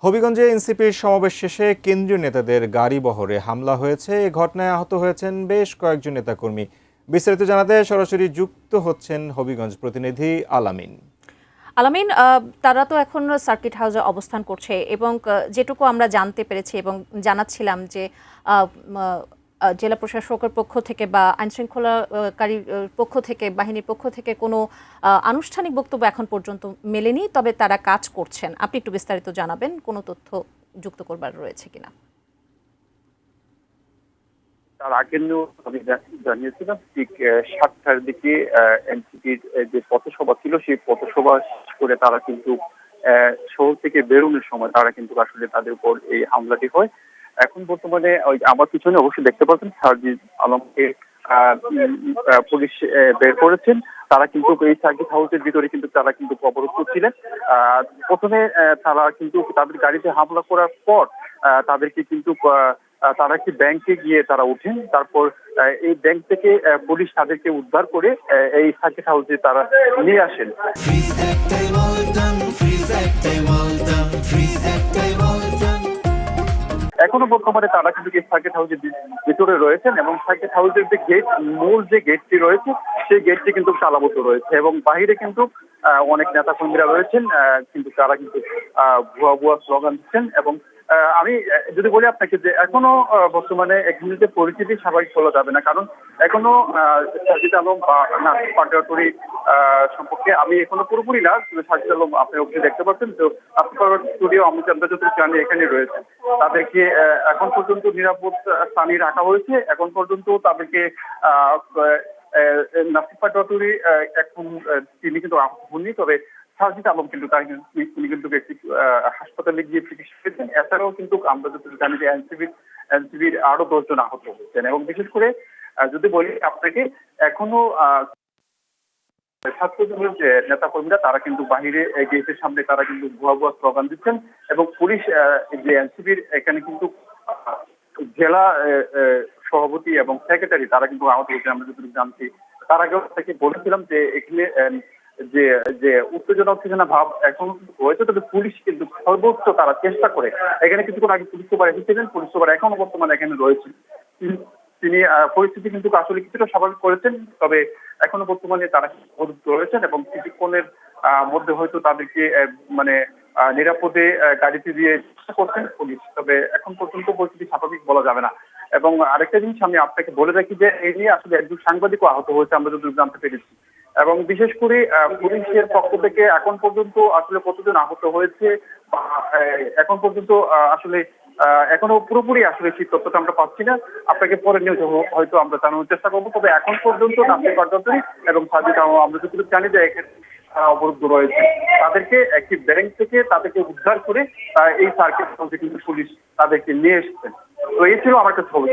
হবিগঞ্জে এনসিপির সমাবেশ শেষে কেন্দ্রীয় নেতাদের গাড়ি বহরে হামলা হয়েছে। এ ঘটনায় আহত হয়েছেন বেশ কয়েকজন নেতাকর্মী। বিস্তারিত জানাতে সরাসরি যুক্ত হচ্ছেন হবিগঞ্জ প্রতিনিধি আলামিন। আলামিন, তারা তো এখন সার্কিট হাউসে অবস্থান করছে এবং যেটুকু আমরা জানতে পেরেছি এবং জানাচ্ছিলাম যে জেলা প্রশাসকের পক্ষ থেকে বা আইনশৃঙ্খলাকারীর পক্ষ থেকে বাহিনীর পক্ষ থেকে কোনো আনুষ্ঠানিক বক্তব্য এখন পর্যন্ত মেলেনি, তবে তারা কাজ করছেন। আপনি একটু বিস্তারিত জানাবেন, কোনো তথ্য যুক্ত করবার রয়েছে কিনা? তার আগে আমি জানিয়েছিলাম ঠিক 7টার দিকে এনসিপির যে পথসভা ছিল সেই পথসভা করে তারা কিন্তু শহর থেকে বেরোনোর সময় তারা কিন্তু আসলে তাদের উপর এই হামলাটি হয়। এখন বর্তমানে ওই আমার পিছনে অবশ্যই দেখতে পাচ্ছেন সার্জিস আলমকে পুলিশ বের করেছেন। তারা কিন্তু এই সার্কিট হাউসের ভিতরে কিন্তু তারা কিন্তু অবরোধ করছিলেন। প্রথমে তারা কিন্তু তাদের গাড়িতে হামলা করার পর তাদেরকে কিন্তু তারা একটি ব্যাংকে গিয়ে তারা উঠেন। তারপর এই ব্যাংক থেকে পুলিশ তাদেরকে উদ্ধার করে এই সার্কিট হাউসে তারা নিয়ে আসেন। এখনো বর্তমানে তারা কিন্তু এই সার্কিট হাউসের ভিতরে রয়েছেন এবং সার্কিট হাউসের যে গেট, মূল যে গেটটি রয়েছে সেই গেটটি কিন্তু তালাবদ্ধ রয়েছে এবং বাহিরে কিন্তু অনেক নেতা কর্মীরা রয়েছেন, কিন্তু তারা কিন্তু ভুয়া ভুয়া স্লোগান দিচ্ছেন। এবং আমি যদি বলি আপনাকে যে এখনো বর্তমানে এখানে যে পরিস্থিতি স্বাভাবিক বলা যাবে না, কারণ এখনো সার্জিস আলম বা নাসির পাটোয়ারি সম্পর্কে আমি এখনো পুরোপুরি না। সার্জিস আলম আপনি অবশ্যই দেখতে পাচ্ছেন তো নাসির পাটোয়ারিও আমি যতটুকু জানি এখানে রয়েছে। তাদেরকে এখন পর্যন্ত নিরাপদ স্থানে রাখা হয়েছে। এখন পর্যন্ত তাদেরকে নাসির পাটোয়ারি এখন তিনি কিন্তু আহত হননি, তবে সার্জিস আলম কিন্তু তিনি কিন্তু একটি হাসপাতালে গিয়ে চিকিৎসা পেয়েছেন। এছাড়াও কিন্তু আমরা যতটুকু জানি যে এনসিবির আরো 10 জন আহত হচ্ছেন এবং বিশেষ করে যদি বলি আপনাকে এখনো ছাত্রদলের যে নেতা কর্মীরা তারা কিন্তু বাহিরে গেটের সামনে তারা কিন্তু ভুয়া ভুয়া স্লোগান দিচ্ছেন এবং পুলিশ যে এনসিবির এখানে কিন্তু জেলা সভাপতি এবং সেক্রেটারি তারা কিন্তু আহত হয়েছে আমরা যতটুকু জানছি। তার আগে থেকে বলেছিলাম যে এখানে যে যে উত্তেজনা ভাব এখন হয়েছে, তবে পুলিশ কিন্তু সর্বোচ্চ তারা চেষ্টা করে। এখানে কিছুক্ষণ আগে পুলিশ সুপার এসেছিলেন, পুলিশ সুপার এখনো বর্তমানে এখানে রয়েছেন। তিনি পরিস্থিতি কিন্তু আসলে কিছুটা স্বাভাবিক করেছেন, তবে এখনো বর্তমানে তারা রয়েছেন এবং কিছুক্ষণের মধ্যে হয়তো তাদেরকে মানে নিরাপদে গাড়িতে দিয়ে চেষ্টা করছেন পুলিশ, তবে এখন পর্যন্ত পরিস্থিতি স্বাভাবিক বলা যাবে না। এবং আরেকটা জিনিস আমি আপনাকে বলে রাখি যে এই নিয়ে আসলে একজন সাংবাদিকও আহত হয়েছে আমরা যতটুকু জানতে পেরেছি। এবং বিশেষ করে পুলিশের পক্ষ থেকে এখন পর্যন্ত আসলে কতজন আহত হয়েছে এখন পর্যন্ত আসলে এখনো পুরোপুরি আসলে সেই তথ্যটা আমরা পাচ্ছি না। আপনাকে পরে নিউজ হয়তো আমরা জানানোর চেষ্টা করবো, তবে এখন পর্যন্ত নাসির পাটোয়ারি এবং সার্জিস আলম আমরা যতটুকু জানি যে এখানে অবরুদ্ধ রয়েছে। তাদেরকে একটি ব্যাংক থেকে তাদেরকে উদ্ধার করে এই সার্কিট হাউসে কিন্তু পুলিশ তাদেরকে নিয়ে এসেছেন। তো এই ছিল আমার কাছে খবর।